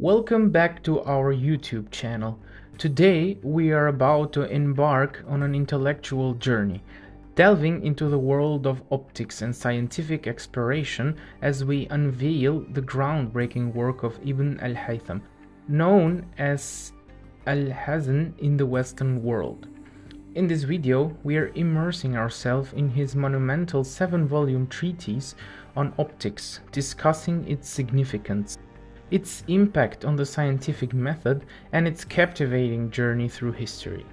Welcome back to our YouTube channel. Today we are about to embark on an intellectual journey, delving into the world of optics and scientific exploration as we unveil the groundbreaking work of Ibn Al Haytham, known as Al Hazan in the Western world. In this video, we are immersing ourselves in his monumental 7-volume treatise on optics, discussing its significance, its impact on the scientific method, and its captivating journey through history.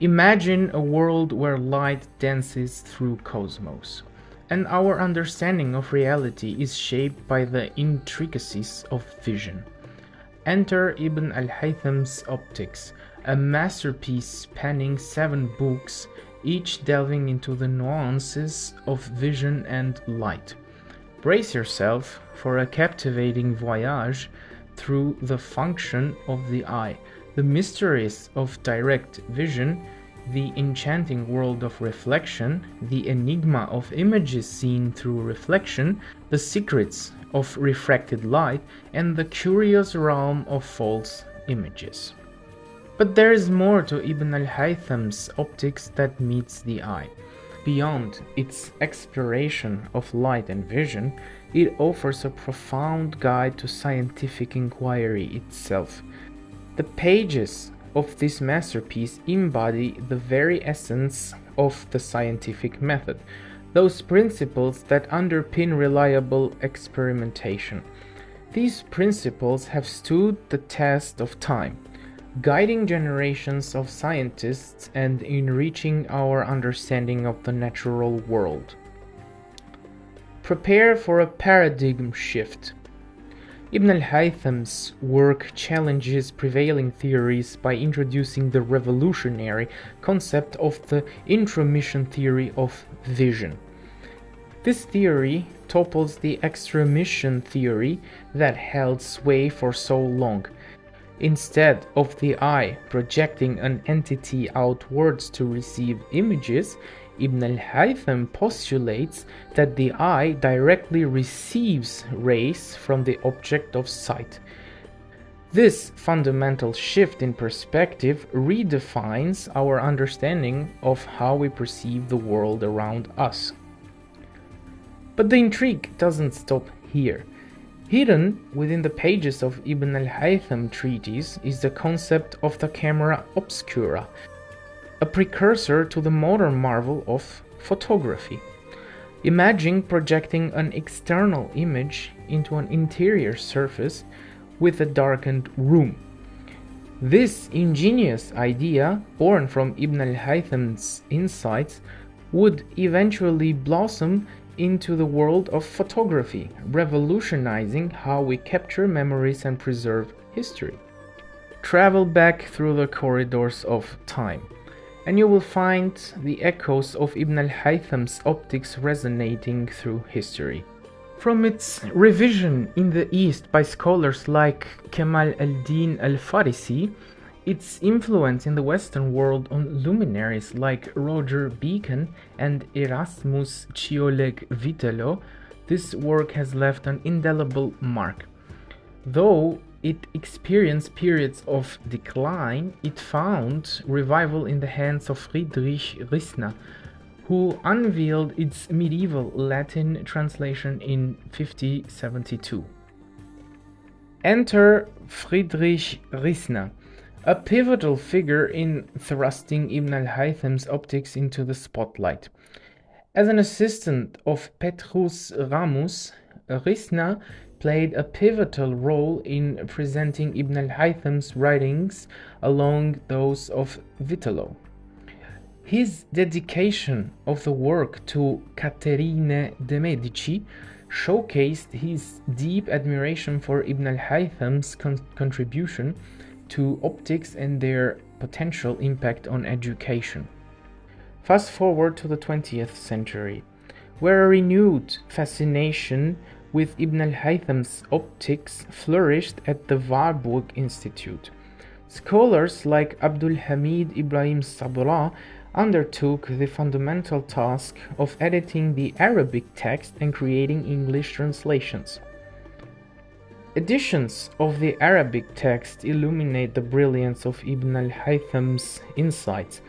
Imagine a world where light dances through cosmos, and our understanding of reality is shaped by the intricacies of vision. Enter Ibn Al Haytham's Optics, a masterpiece spanning 7 books, each delving into the nuances of vision and light. Brace yourself for a captivating voyage through the function of the eye, the mysteries of direct vision, the enchanting world of reflection, the enigma of images seen through reflection, the secrets of refracted light, and the curious realm of false images. But there is more to Ibn Al Haytham's optics that meets the eye. Beyond its exploration of light and vision, it offers a profound guide to scientific inquiry itself. The pages of this masterpiece embody the very essence of the scientific method, those principles that underpin reliable experimentation. These principles have stood the test of time, guiding generations of scientists and enriching our understanding of the natural world. Prepare for a paradigm shift. Ibn Al Haytham's work challenges prevailing theories by introducing the revolutionary concept of the intromission theory of vision. This theory topples the extramission theory that held sway for so long. Instead of the eye projecting an entity outwards to receive images, Ibn Al Haytham postulates that the eye directly receives rays from the object of sight. This fundamental shift in perspective redefines our understanding of how we perceive the world around us. But the intrigue doesn't stop here. Hidden within the pages of Ibn Al Haytham treatise is the concept of the camera obscura, a precursor to the modern marvel of photography. Imagine projecting an external image into an interior surface with a darkened room. This ingenious idea, born from Ibn Al Haytham's insights, would eventually blossom into the world of photography, revolutionizing how we capture memories and preserve history. Travel back through the corridors of time, and you will find the echoes of Ibn Al Haytham's optics resonating through history. From its revision in the East by scholars like Kemal al-Din al-Farisi, its influence in the Western world on luminaries like Roger Bacon and Erasmus Vitello, this work has left an indelible mark. Though it experienced periods of decline, it found revival in the hands of Friedrich Rissner, who unveiled its medieval Latin translation in 1572. Enter Friedrich Rissner, a pivotal figure in thrusting Ibn Al Haytham's optics into the spotlight. As an assistant of Petrus Ramus, Rissner played a pivotal role in presenting Ibn Al Haytham's writings along those of Vitello. His dedication of the work to Catherine de' Medici showcased his deep admiration for Ibn Al Haytham's contribution to optics and their potential impact on education. Fast forward to the 20th century, where a renewed fascination with Ibn Al Haytham's optics flourished at the Warburg Institute. Scholars like Abdul Hamid Ibrahim Sabra undertook the fundamental task of editing the Arabic text and creating English translations. Editions of the Arabic text illuminate the brilliance of Ibn Al Haytham's insights,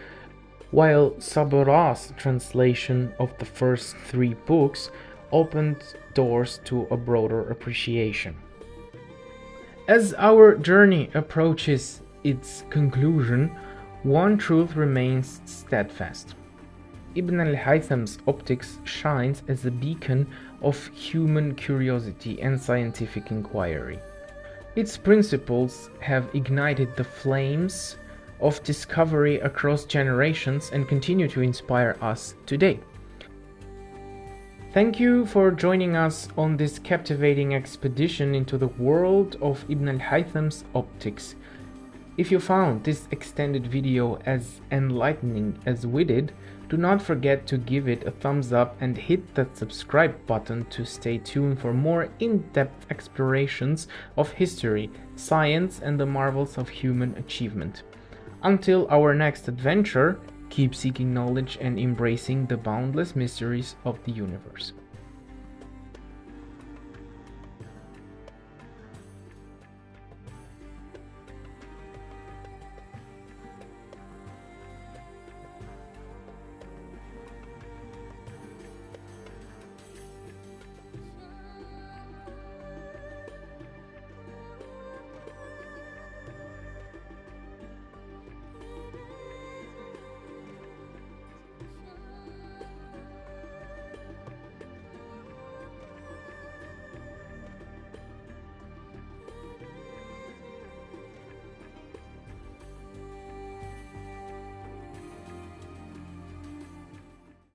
while Sabura's translation of the first three books opened doors to a broader appreciation. As our journey approaches its conclusion, one truth remains steadfast. Ibn Al Haytham's optics shines as a beacon of human curiosity and scientific inquiry. Its principles have ignited the flames of discovery across generations and continue to inspire us today. Thank you for joining us on this captivating expedition into the world of Ibn Al Haytham's optics. If you found this extended video as enlightening as we did, do not forget to give it a thumbs up and hit that subscribe button to stay tuned for more in-depth explorations of history, science, and the marvels of human achievement. Until our next adventure, keep seeking knowledge and embracing the boundless mysteries of the universe.